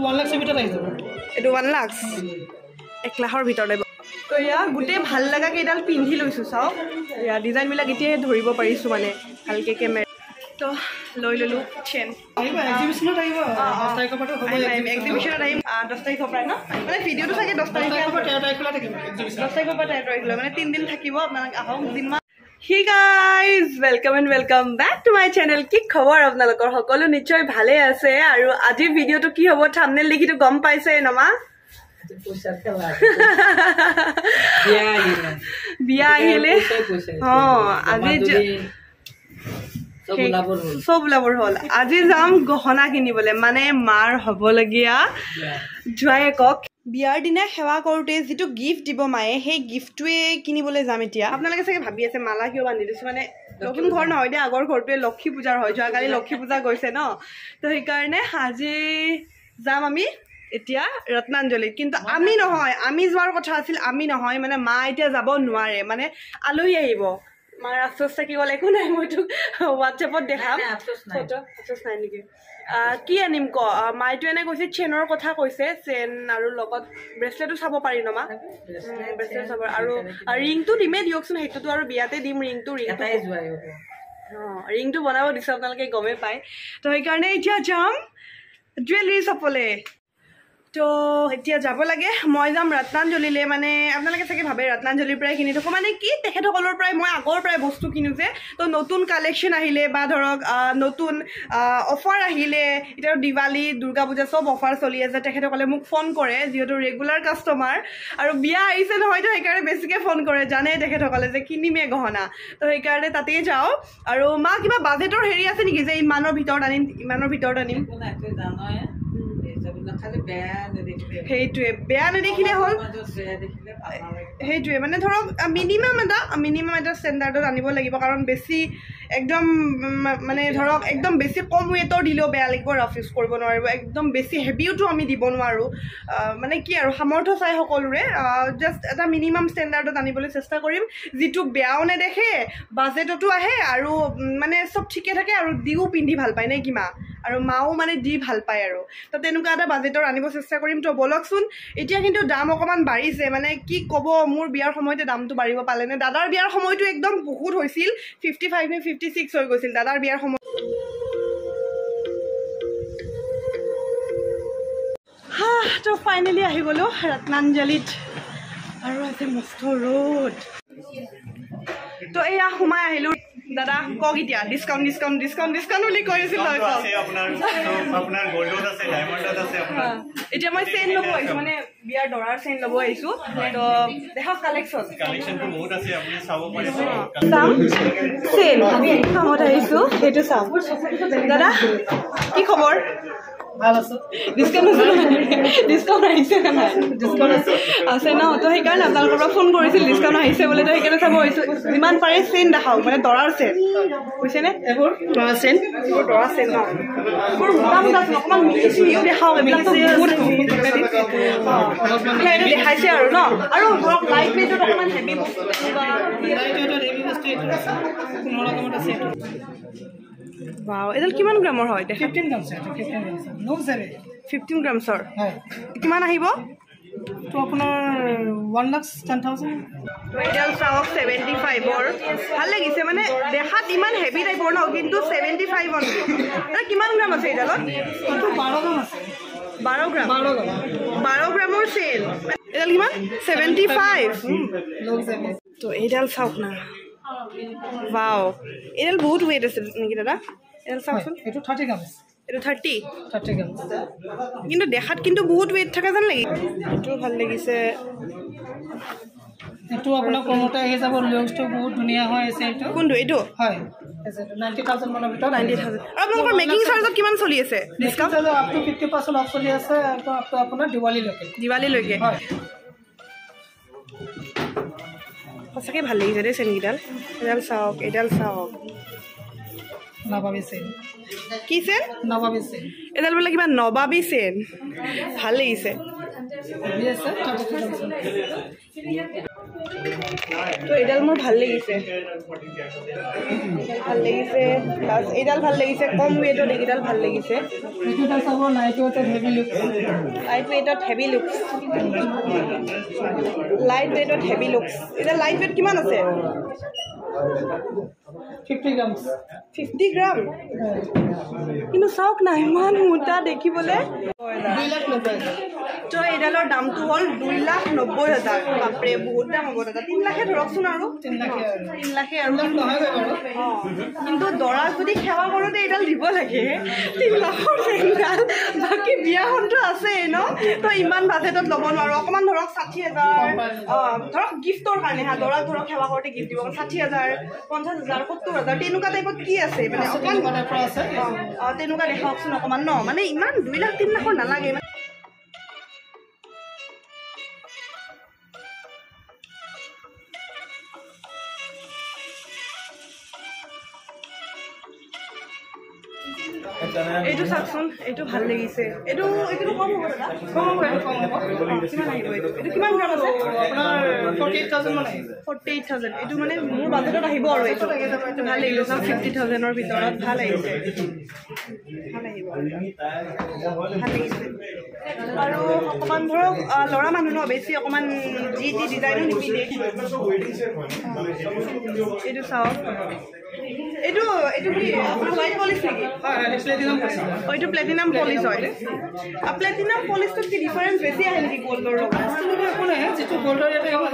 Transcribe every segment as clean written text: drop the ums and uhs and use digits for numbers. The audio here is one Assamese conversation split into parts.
1 লাখৰ ভিতৰত আহি যাব এটো 1 লাখ 1 লাখৰ ভিতৰত আহিব তো ইয়া গুটে ভাল লাগা কেইডাল পিন্ধি লৈছো চাও ইয়া ডিজাইন বিলাক ইতিয়ে ধৰিব পাৰিছো মানে ভালকে কেমেৰা তো লৈ ললো চেন আহিব এক্সিবিশনত আহিব 10 তাৰিখৰ পৰা হ'ব এক্সিবিশনত আহিম 10 তাৰিখৰ পৰা ন মানে ভিডিওটো চাগে 10 তাৰিখৰ পৰা 13 তাৰিখলৈ থাকিব এক্সিবিশন 10 তাৰিখৰ পৰা 13 তাৰিখলৈ মানে 3 দিন থাকিব আপোনালোক আহক দিনমা Hey guys, welcome back to my channel. কি খবৰ আপোনালোকৰ সকলো নিশ্চয় ভালে আছে আৰু আজি ভিডিওটো কি হ'ব থাম্বনেল লিখিটো গম পাইছে নমা বিয়া আহিলে আজি সব লাবৰ হল আজি যাম গহনা কিনিবলে মানে মাৰ হবলগীয়া জোৱায়েকক বিয়াৰ দিনা সেৱা কৰোতে যেটো গিফট দিব মায়ে সেই গিফটটোৱে কিনিবলে যাম এতিয়া আপোনালোকে চাগে ভাবি আছে মালা কিয় বান্ধি দিছে মানে নতুন ঘৰ নহয় দে আগৰ ঘৰটোৱে লক্ষ্মী পূজাৰ হয় যোৱাকালি লক্ষ্মী পূজা গৈছে ন তো সেই কাৰণে আজি যাম আমি এতিয়া ৰত্নাঞ্জলিত কিন্তু আমি নহয় আমি যোৱাৰ কথা আছিল আমি নহয় মানে মা এতিয়া যাব নোৱাৰে মানে আলহী আহিব মাৰ আফসোস থাকি গ'ল একো নাই মই তোক হোৱাটছএপত দেখাম ফটো আফসোস নাই নেকি কি আনিম ক মাইটো এনে কৈছে চেনৰ কথা কৈছে চেন আৰু লগত ব্ৰেসলেটটো চাব পাৰি ন মা ব্ৰেসলেট চাব আৰু ৰিংটো দিমে দিয়কচোন হেতুটো আৰু বিয়াতে দিম ৰিংটো এটাই জুৱাই হ'ব ৰিংটো বনাব দিছে আপোনালোকে গমে পায় তো সেই কাৰণে এতিয়া যাম জুৱেলাৰী চপলে তো এতিয়া যাব লাগে মই যাম ৰত্নাঞ্জলিলে মানে আপোনালোকে চাগে ভাবে ৰত্নাঞ্জলিৰ পৰাই কিনি থাকো মানে কি তেখেতসকলৰ পৰাই মই আগৰ পৰাই বস্তু কিনো যে তো নতুন কালেকশ্যন আহিলে বা ধৰক নতুন অফাৰ আহিলে এতিয়া দিৱালী দুৰ্গা পূজা সব অফাৰ চলি আছে তেখেতসকলে মোক ফোন কৰে যিহেতু ৰেগুলাৰ কাষ্টমাৰ আৰু বিয়া আহিছে নহয় তো সেইকাৰণে বেছিকৈ ফোন কৰে জানে তেখেতসকলে যে কিনিমে গহনা তো সেইকাৰণে তাতেই যাওঁ আৰু মা কিবা বাজেটৰ হেৰি আছে নেকি যে ইমানৰ ভিতৰত আনিম সেইটোৱে বেয়া নেদেখিলে হ'ল সেইটোৱে মানে ধৰক মিনিমাম এটা ষ্টেণ্ডাৰ্ডত আনিব লাগিব কাৰণ বেছি একদম মানে ধৰক একদম বেছি কম ৱেটৰ দিলেও বেয়া লাগিব ৰাফ ইউজ কৰিব নোৱাৰিব একদম বেছি হেভিওটো আমি দিব নোৱাৰোঁ মানে কি আৰু সামৰ্থ্য চাই সকলোৰে জাষ্ট এটা মিনিমাম ষ্টেণ্ডাৰ্ডত আনিবলৈ চেষ্টা কৰিম যিটো বেয়াও নেদেখে বাজেটতো আহে আৰু মানে চব ঠিকে থাকে আৰু দিও পিন্ধি ভাল পায় নে কিমা আৰু মাও মানে দি ভাল পায় আৰু তো তেনেকুৱা এটা বাজেটৰ আনিব চেষ্টা কৰিম তো বলকচোন এতিয়া কিন্তু দাম অকণমান বাঢ়িছে মানে কি ক'ব মোৰ বিয়াৰ সময়তে দামটো বাঢ়িব পালেনে দাদাৰ বিয়াৰ সময়টো একদম বহুত হৈছিল 55 নে 56 হৈ গৈছিল দাদাৰ বিয়াৰ সময় তো ফাইনেলি আহি গ'লো ৰত্নাঞ্জলিত আৰু আছে মস্ত ৰ'দ তো এয়া সোমাই আহিলো দাদা কক এতিয়া ডিসকাউন্ট বুলি কৈছিল আপোনাৰ গোল্ডত আছে ডায়মণ্ডত আছে আপোনাৰ এতিয়া মই চেইন ল'ব আহিছো মানে বিয়াৰ দৰাৰ চেইন ল'ব আহিছো তো দেখা কালেকশ্যনটো বহুত আছে আপুনি চাব পাৰিব চেইন কামত আহিছো সেইটো চাম দাদা কি খবৰ ভাল আছে ডিসকাউন্ট আহিছে না ডিসকাউন্ট আছে ন তো সেইকাৰণে আপোনালোকৰ পৰা ফোন কৰিছিল ডিসকাউন্ট আহিছে বোলে তো সেইকাৰণে চাব আহিছো যিমান পাৰে চেইন দেখাওক মানে দৰাৰ চেইন কৈছেনে এইবোৰ দৰাৰ চেইন ন মোৰ মোটা অকণমান মিহি দেখাওক এইবিলাক বহুত দেখাইছে আৰু ন আৰু ধৰক লাইট ৱেটত অকণমান হেভি বস্তু বাও এডাল কিমান গ্ৰামৰ হয় 15 গ্ৰামছৰ হয় কিমান আহিব তো আপোনাৰ 1,10,000 এডাল চাওক 75ৰ ভাল লাগিছে মানে দেখাত ইমান হেভি টাইপৰ ন কিন্তু 75 অন কিমান গ্ৰাম আছে এডালত 12 গ্ৰাম আছে 12 গ্ৰামৰ চেল এডাল কিমান 75 তো এডাল চাওক না वाओ এডাল বহুত ওয়েট আছে নেকি দাদা এডাল চাওকচোন এটো 30 গ্রাম আছে এটো 30 গ্রাম কিন্তু দেখাত কিন্তু বহুত ওয়েট থাকা যেন লাগি এটো ভাল লাগিছে এটো আপোনাৰ কমতে আহি যাব লুকটো বহুত ধুনিয়া হয় আছে এটো কোনটো এটো হয় 90,000 মানৰ ভিতৰত 90,000 আৰু আপোনালোকৰ মেকিং চাৰ্জত কিমান চলি আছে ডিসকাউন্ট আপ টু 50% অফ চলি আছে আৰু আপোনাৰ দিৱালী লৈকে হয় সঁচাকে ভাল লাগিছে দেই চেনগিডাল এডাল চাওক নবাবী চেন কি চেন নবাবী চেন এডাল বোলে কিবা নবাবী চেন ভাল লাগিছে তো এইডাল মোৰ ভাল লাগিছে প্লাছ এইডাল ভাল লাগিছে কম ৱেটত এইডাল ভাল লাগিছে এইটোটা চাব লাইট ৱেটত হেভি লুকছ এইডাল লাইট ৱেট কিমান আছে 50 গ্ৰাম কিন্তু চাওক না ইমান মোটা দেখিবলৈ 2,90,000 তো এইডালৰ দামটো হ'ল 2,90,000 বাপৰে বহুত দাম হ'ব দাদা 3 লাখে ধৰকচোন আৰু 3 লাখে আৰু নহয়গৈ বাৰু কিন্তু দৰাক যদি সেৱা কৰোঁতে এইডাল দিব লাগে 3 লাখৰ চেইনডাল বাকী বিয়াখনটো আছে ন তো ইমান বাজেটত ল'ব নোৱাৰোঁ অকণমান ধৰক 60,000 ধৰক গিফ্টৰ কাৰণে হা দৰাক ধৰক সেৱা কৰোঁতে গিফ্ট দিব 60,000 50,000 70,000 তেনেকুৱা টাইপত কি আছে মানে অকণমান তেনেকুৱা দেখাওকচোন অকণমান ন মানে ইমান 2 লাখ 3 লাখৰ নালাগে এইটো চাওকচোন এইটো ভাল লাগিছে এইটো কম হ'ব দাদা কম হ'ব কিমান আহিব এইটো কিমান গ্ৰাম আছে আপোনাৰ 48,000 মান আহিব 48,000 এইটো মানে মোৰ বাজেটত আহিব আৰু এইটো ভাল লাগিব চাওক 50,000ৰ ভিতৰত ভাল আহিছে আৰু অকণমান ধৰক ল'ৰা মানুহ ন বেছি অকণমান যি ডিজাইনো নিপিন্ধে এইটো চাওক এইটো কি আপোনাৰ হোৱাইট পলিচ নেকি এইটো প্লেটিনাম পলিচ হয় প্লেটিনাম পলিচটোত কি ডিফাৰেঞ্চ বেছি আহে নেকি গ'ল্ডৰ লগত একো নাই যিটো গ'ল্ডৰ ইয়াতে আৰু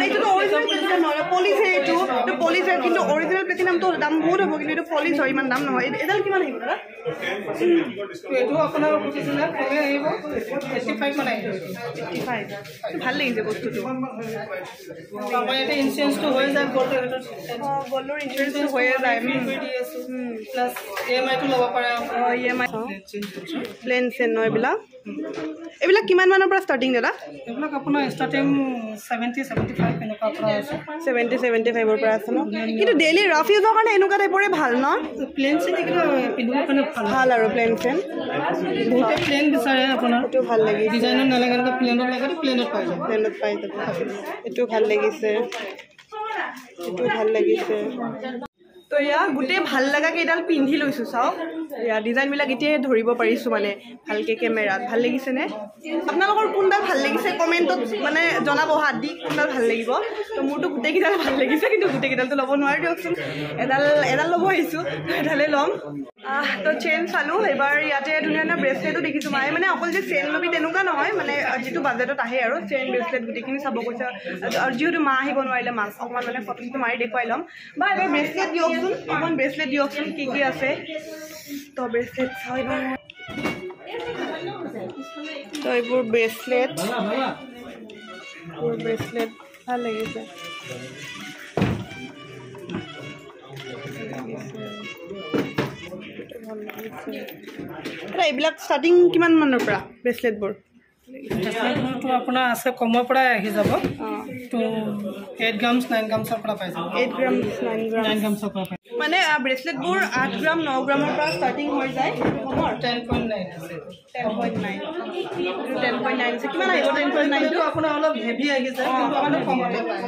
এইটোতো অৰিজিনেল প্লেটিনাম নহয় পলিচহে এইটো পলিচ হয় কিন্তু অৰিজিনেল প্লেটিনামটো দাম বহুত হ'ব কিন্তু এইটো পলিচ হয় ইমান দাম নহয় এডাল কিমান আহিব দাদা এইটো আপোনাৰ অৰিজিনেল কমে আহিব 85 মান আহিব 85 ভাল লাগিছে বস্তুটো আমাৰ ইয়াতে ইঞ্চুৰেঞ্চটো হৈ যায় গ'ল্ডৰ ইঞ্চুৰেঞ্চটো হৈয়ে যায় প্লাছ EMI-টো ল'ব পাৰে EMI প্লেন চেন ন এইবিলাক কিমান মানৰ পৰা ষ্টাৰ্টিং দাদা এইবিলাক আপোনাৰ ষ্টাৰ্টিং 70-75 এনেকুৱা পৰা আছে 70-75ৰ পৰা আছে ন কিন্তু ডেইলি ৰাফ ইউজৰ কাৰণে এনেকুৱা টাইপৰে ভাল ন প্লেন চেন কিন্তু পিন্ধিবৰ কাৰণে ভাল আৰু প্লেন চেন বহুতে প্লেন বিচাৰে আপোনাৰ এইটো ভাল লাগিছে ডিজাইনত নালাগে এনেকুৱা প্লেনত লাগে প্লেনত পাই যাব এইটো ভাল লাগিছে তো এয়া গোটেই ভাল লগা কেইডাল পিন্ধি লৈছোঁ চাওক এয়া ডিজাইনবিলাক এতিয়াই ধৰিব পাৰিছোঁ মানে ভালকৈ কেমেৰাত ভাল লাগিছেনে আপোনালোকৰ কোনডাল ভাল লাগিছে কমেণ্টত মানে জনাব হাত দি কোনডাল ভাল লাগিব তো মোৰতো গোটেইকেইডাল ভাল লাগিছে কিন্তু গোটেইকেইডালটো ল'ব নোৱাৰি দিয়কচোন এডাল ল'ব আহিছোঁ এডালেই ল'ম তো চেইন চালোঁ এইবাৰ ইয়াতে ধুনীয়া ধুনীয়া ব্ৰেচলেটো দেখিছোঁ মায়ে মানে অকল যে চেইন ল'বি তেনেকুৱা নহয় মানে যিটো বাজেটত আহে আৰু চেইন ব্ৰেচলেট গোটেইখিনি চাব কৈছে আৰু যিহেতু মা আহিব নোৱাৰিলে মাছ অকণমান মানে ফটোটো মাৰি দেখুৱাই ল'ম বা এবাৰ ব্ৰেচলেট দিয়কচোন অকণমান ব্ৰেচলেট দিয়কচোন কি আছে তো ব্ৰেচলেট চাওঁ এইবাৰ তো এইবোৰ ব্ৰেচলেট ভাল লাগিছে এইবিলাক ষ্টাৰ্টিং কিমান মানৰ পৰা ব্ৰেচলেটবোৰ ব্ৰেচলেটটো আপোনাৰ আছে কমৰ পৰাই আহি যাব তো 8 গ্ৰামছ 9 গ্ৰামছৰ পৰা পাই যাব 8 গ্ৰামছ 9 গ্ৰামছৰ পৰা মানে ব্ৰেচলেটবোৰ 8 গ্ৰাম 9 গ্ৰামৰ পৰা ষ্টাৰ্টিং হৈ যায় কমৰ 10.9 আছে কিমান আহিব 10.9 টো আপোনাৰ অলপ হেভি আহি যায় কিন্তু আপোনাৰ কমতে পায়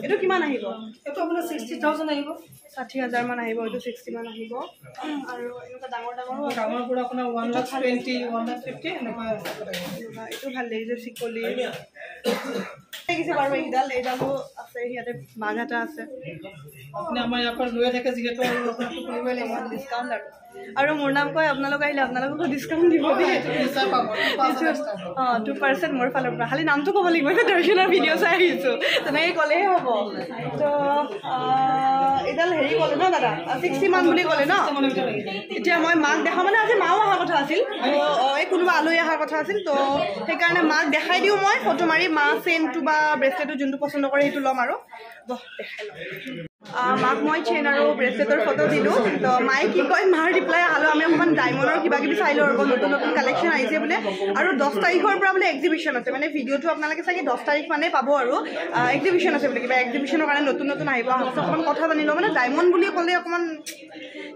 এইটো কিমান আহিব এইটো আপোনাৰ 60,000 আহিব 60,000 মান আহিব এইটো 60 মান আহিব আৰু এনেকুৱা ডাঙৰবোৰ আপোনাৰ 1,20,000 1,50,000 এনেকুৱা এইটো ভাল লাগিছে চিকলি লাগিছে বাৰু এইডালো আছে ইয়াতে বাঘ এটা আছে আপুনি আমাৰ ইয়াৰ পৰা লৈ থাকে যিহেতু ডিছকাউণ্ট আৰু মোৰ নাম কয় আপোনালোক আহিলে আপোনালোককো ডিছকাউণ্ট দিব দেই 2% মোৰ ফালৰ পৰা খালি নামটো ক'ব লাগিব যে দৰ্শনৰ ভিডিঅ' চাই আহিছোঁ তেনেকৈ ক'লেহে হ'ব তো এইডাল হেৰি ক'লে ন দাদা 60 মান বুলি ক'লে ন এতিয়া মই মাক দেখা মানে আজি মাও অহা কথা আছিল এই কোনোবা আলহী অহাৰ কথা আছিল তো সেইকাৰণে মাক দেখাই দিওঁ মই ফটো মাৰি মা চেইনটো বা ব্ৰেচলেটটো যোনটো পচন্দ কৰে সেইটো ল'ম আৰু দেখাই ল'ম মাক মই চেইন আৰু ব্ৰেচলেটৰ ফটো দিলোঁ তো মায়ে কি কয় মাৰ ৰিপ্লাই আহালোঁ আমি অকণমান ডায়মণ্ডৰ কিবা কিবি চাই লওঁ নতুন নতুন কালেকশ্যন আহিছে বোলে আৰু 10 তাৰিখৰ পৰা বোলে এক্সিবিশ্যন আছে মানে ভিডিঅ'টো আপোনালোকে চাগে 10 তাৰিখ মানে পাব আৰু এক্সিবিশ্যন আছে বোলে কিবা এক্সিবিশ্যনৰ কাৰণে নতুন নতুন আহিব অকণমান কথা জানি লওঁ মানে ডায়মণ্ড বুলি ক'লে অকণমান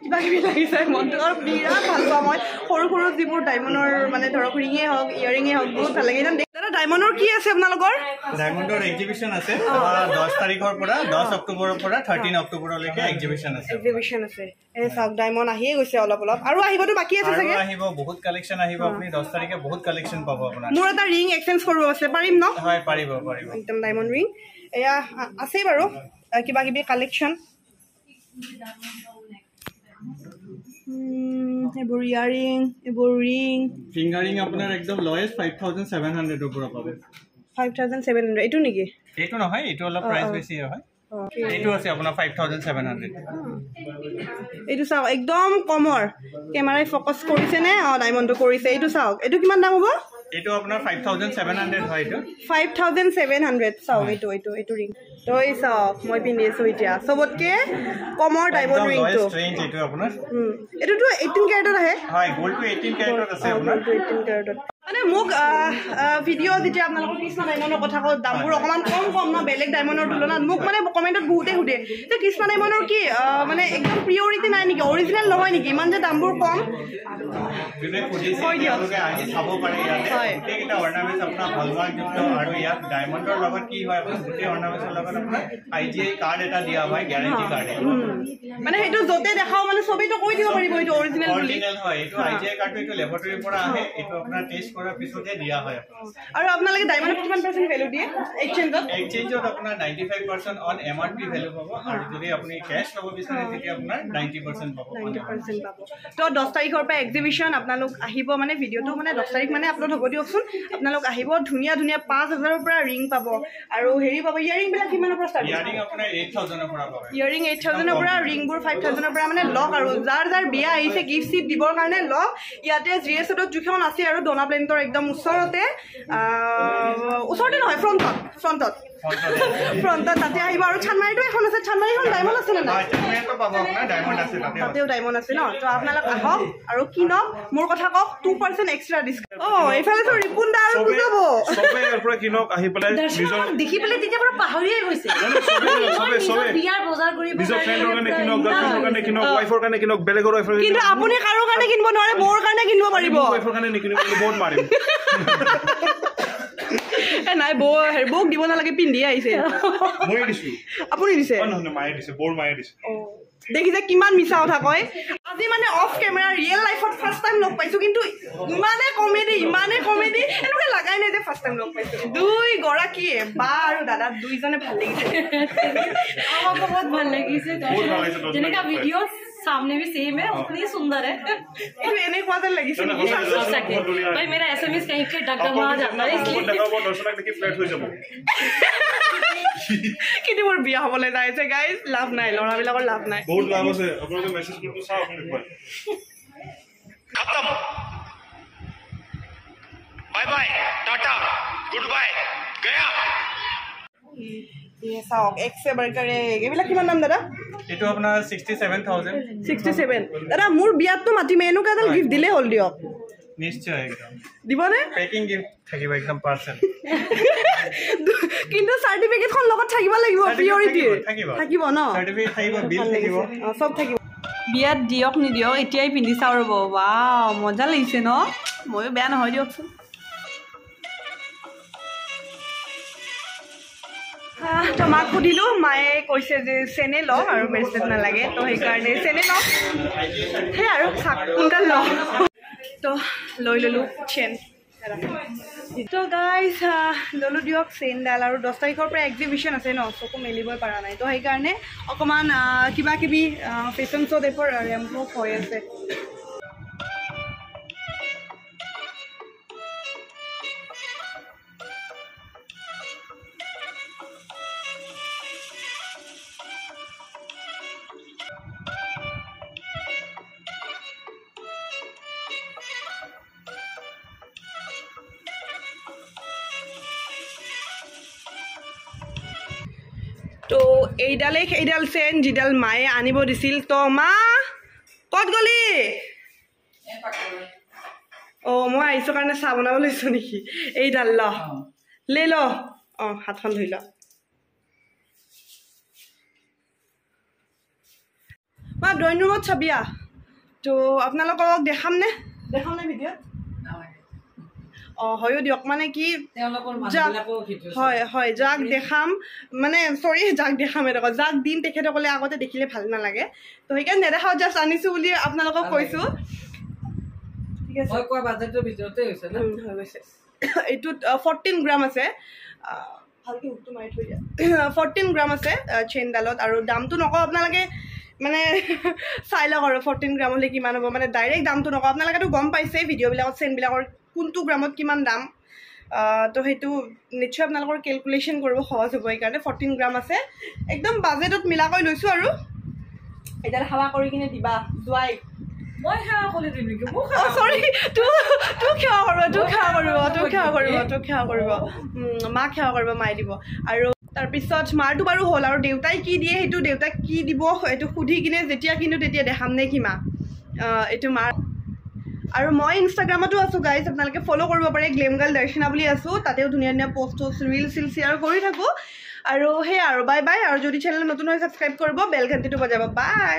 কিবা কিবি লাগিছে মনটো আৰু বিৰাট ভাল পাওঁ মই সৰু সৰু যিবোৰ ডায়মণ্ডৰ মানে ধৰক ৰিঙেই হওক ইয়েৰিঙেই হওক বহুত ভাল লাগে দাদা দাদা ডায়মণ্ডৰ কি আছে আপোনালোকৰ ডায়মণ্ডৰ এক্সিবিশন আছে 10 তাৰিখৰ পৰা 10 অক্টোবৰৰ পৰা 13 অক্টোবৰলৈকে এক্সিবিশন আছে এই চাওক ডায়মণ্ড আহিয়ে গৈছে অলপ আৰু আহিবতো বাকী আছে চাগে আহিব বহুত কালেকশ্যন আহিব আপুনি 10 তাৰিখে বহুত কালেকশ্যন পাব আপোনাৰ মোৰ এটা ৰিং এক্সচেঞ্জ কৰিব আছে পাৰিম ন হয় পাৰিব একদম ডায়মণ্ড ৰিং এয়া আছে বাৰু কিবা কিবি কালেকশ্যন এইবোৰ ইয়াৰিং এইবোৰ ৰিং ফিংগাৰিং আপোনাৰ একদম লয়েষ্ট 5700 ৰ পৰা পাব 5700 এইটো নেকি এইটো নহয় এইটো অলপ প্ৰাইস বেছি হয় এইটো আছে আপোনাৰ 5700 এইটো চাওক একদম কমৰ কেমেৰাই ফোকাস কৰিছে নে ডায়মণ্ডটো কৰিছে এইটো চাওক এইটো কিমান দাম হ'ব এইটো আপোনাৰ 5700 হয় এইটো 5700 চাওক এইটো ৰিং তো এই চাওক মই পিন্ধি আছো এতিয়া সবতকে কমৰ ডায়মণ্ড ৰিংটো এইটো আপোনাৰ এইটোতো 18 ক্যাৰেটত আহে হয় গোল্ডটো 18 ক্যাৰেটত আছে আপোনাৰ 18 ক্যাৰেটত মানে মোক ভিডিও যেতিয়া আপোনালোকৰ কৃষ্ণ ডায়মণ্ডৰ কথা কওঁ দামবোৰ অকমান কম ন বেলেগ ডায়মণ্ডৰ তুলনাত মোক মানে কমেণ্টত বহুতে সুধে যে কৃষ্ণ ডায়মণ্ডৰ কি মানে একদম প্ৰিয়ৰিটি নাই নেকি অৰিজিনেল নহয় নেকি ইমান যে দামবোৰ কম চাব পাৰে ইয়াতে গোটেইকেইটা অৰ্নামেণ্টছ আপোনাৰ হলমাৰ্কযুক্ত আৰু ইয়াত ডায়মণ্ডৰ লগত কি হয় আপোনাৰ গোটেই অৰ্নামেণ্টছৰ লগত আপোনাৰ IGI কাৰ্ড এটা দিয়া হয় গ্যাৰান্টি কাৰ্ড মানে সেইটো য'তে দেখাও মানে চবেইতো কৈ দিব পাৰিব এইটো অৰিজিনেল বুলি হয় এইটো IGI কাৰ্ডটো এইটো লেবৰেটৰীৰ পৰা আহে এইটো আপোনাৰ টেষ্ট কৰাৰ পিছতে দিয়া হয় আৰু আপোনালোকে ডায়মণ্ডত কিমান % ভ্যালু দিয়ে এক্সচেঞ্জত আপোনাৰ 95% অন MRP ভ্যালু পাব আৰু যদি আপুনি ক্যাশ ল'ব বিচাৰে তেতিয়া আপোনাৰ 90% পাব 90% পাব তো 10 তাৰিখৰ পৰা এক্সিবিশন আপোনালোক আহিব মানে ভিডিওটো মানে 10 তাৰিখ মানে আপলোড হ'ব দিয়কচোন আপোনালোক আহিব ধুনীয়া 5000 ৰ পৰা ৰিং পাব আৰু হেৰি পাব ইয়াৰিং বিলাক কিমানৰ পৰা ষ্টাৰ্ট ইয়াৰিং আপোনাৰ 8000 ৰ পৰা পাব ইয়াৰিং 8000 ৰ পৰা ৰিংবোৰ 5000 ৰ পৰা মানে লক আৰু যাৰ বিয়া আহিছে গিফট সিপ দিবৰ কাৰণে লক ইয়াতে জিএছত জুখন আছে আৰু ডোনা প্লেন্টৰ একদম ওচৰতে নহয় ফ্ৰণ্টত তাতে আহিব আৰু চানমাৰীটো এখন আছে চানমাৰীখন ডায়মণ্ড আছে নে নাই তাতেও ডায়মণ্ড আছে ন তো আপোনালোক আহক আৰু কিনক মোৰ কথা কওক 2% এক্সট্ৰা ডিসকাউন্ট এইফালে তো ৰিপুন দা আৰু বুজাব সবে ইয়াৰ পৰা কিনক আহি পেলাই নিজৰ দেখি পেলাই তেতিয়া পৰা পাহৰিয়ে গৈছে সবে বিয়াৰ বজাৰ কৰিব নিজৰ ফ্ৰেণ্ডৰ কাৰণে কিনক গাৰ্লফ্ৰেণ্ডৰ কাৰণে কিনক ৱাইফৰ কাৰণে কিনক বেলেগৰ ৱাইফৰ কিন্তু আপুনি কাৰো কাৰণে কিনিব নোৱাৰে মোৰ কাৰণে কিনিব পাৰিব ৱাইফৰ কাৰণে নিকিনিব বহুত মাৰিম নাই বৌক দিব নালাগে পিন্ধি আহিছে মই দিছো আপুনি দিছে নহয় মায়ে দিছে বৰ মায়ে দিছে দেখিছে কিমান মিছা কথা কয় আজি মানে অফ কেমেৰা ৰিয়েল লাইফত ফাৰ্ষ্ট টাইম লগ পাইছো কিন্তু ইমানে কমেডি এনেকুৱা লাগাই নাই যে ফাৰ্ষ্ট টাইম লগ পাইছো দুই গৰাকীয়ে বা আৰু দাদা দুইজনে ভাল লাগিছে আমাক বহুত ভাল লাগিছে যেনেকা ভিডিও सामने भी सेम है उतनी सुंदर है এনেকুৱা যেন লাগিছে सोच सके भाई मेरा SMS कहीं के डगमगा जाता है इसलिए কিন্তু মোৰ বিয়া হ'বলৈ যাইছে গাইজ লাভ নাই ল'ৰাবিলাকৰ লাভ নাই বহুত লাভ আছে আপোনালোকে মেছেজ কৰি চাওক আপুনি खत्म bye bye tata goodbye गया চাওক এক্সে বাৰ্গাৰ এইবিলাক কিমান দাম দাদা এইটো আপোনাৰ 67000 67 দাদা মোৰ বিয়াতটো মাতিমে এনেকুৱা এডাল গিফ্ট দিলে হ'ল দিয়ক নিশ্চয় একদম দিবনে পেকিং গিফ্ট থাকিব একদম পাৰ্সেল কিন্তু সাৰ্টিফিকেটখন লগত থাকিব লাগিব প্ৰিয়ৰিটি থাকিব ন সাৰ্টিফিকেট থাকিব বিল থাকিব সব থাকিব বিয়াত দিয়ক নিদিয়ক এতিয়াই পিন্ধি চাও ৰ'ব ৱাও মজা লাগিছে ন ময়ো বেয়া নহয় দিয়কচোন তো মাক সুধিলো মায়ে কৈছে যে চেনে ল আৰু ব্ৰেচলেট নালাগে তো সেইকাৰণে চেনে ল সেই আৰু সোনকাল ল তো লৈ ললো চেন তো গাইজ ললো দিয়ক চেইনডাল আৰু 10 তাৰিখৰ পৰা এক্সিবিশন আছে ন চকু মেলিবই পৰা নাই তো সেইকাৰণে অকণমান কিবা কিবি ফেশ্বন শ্ব' টাইপৰ ৰেম্প হৈ আছে তো এইডাল চেন যিডাল মায়ে আনিব দিছিল তো মা ক'ত গলি মই আহিছোঁ কাৰণে চাহ বনাব লৈছোঁ নেকি এইডাল ল লে ল হাতখন ধুই ল মা ড্ৰয়িং ৰুমত চাবিয়া তো আপোনালোকক দেখাম নে ভিডিঅ'ত হয়ো দিয়ক মানে কি হয় হয় যাক দেখাম মানে চৰি যাক দেখাম এটা যাক দিন তেখেতসকলে আগতে দেখিলে ভাল নালাগে তো সেইকাৰণে নেদেখাও জাষ্ট আনিছোঁ বুলি আপোনালোকক কৈছোঁ ঠিক আছে হৈ গৈছে এইটোত 14 গ্ৰাম আছে ভালকৈ হুকটো মাৰি থৈ দিয়া 14 গ্ৰাম আছে চেইনডালত আৰু দামটো নকওঁ আপোনালোকে মানে চাই লওক আৰু 14 গ্ৰাম হ'লে কিমান হ'ব মানে ডাইৰেক্ট দামটো নকওঁ আপোনালোকেতো গম পাইছে ভিডিঅ'বিলাকত চেইনবিলাকৰ কোনটো গ্ৰামত কিমান দাম তো সেইটো নিশ্চয় আপোনালোকৰ কেলকুলেশ্যন কৰিব সহজ হ'ব সেইকাৰণে 14 গ্ৰাম আছে একদম বাজেটত মিলাকৈ লৈছোঁ আৰু এতিয়া সেৱা কৰি কিনে দিবা যোৱাই মই সেৱা কৰি দিম নেকি চৰি তোক সেৱা কৰিব মাক সেৱা কৰিব মায়ে দিব আৰু তাৰপিছত মাৰটো বাৰু হ'ল আৰু দেউতাই কি দিয়ে সেইটো দেউতাক কি দিব সেইটো সুধি কিনে যেতিয়া কিন্তু তেতিয়া দেখাম নে কি মা এইটো মাৰ আৰু মই ইনষ্টাগ্ৰামতো আছোঁ গাইজ আপোনালোকে ফ'ল' কৰিব পাৰে গ্লেম গাৰ্ল দৰ্শনা বুলি আছোঁ তাতেও ধুনীয়া ধুনীয়া পষ্ট ৰিল চিল শ্বেয়াৰ কৰি থাকোঁ আৰু সেয়া আৰু বাই বাই আৰু যদি চেনেল নতুন হয় ছাবস্ক্ৰাইব কৰিব বেল ঘণ্টিটো বজাব বাই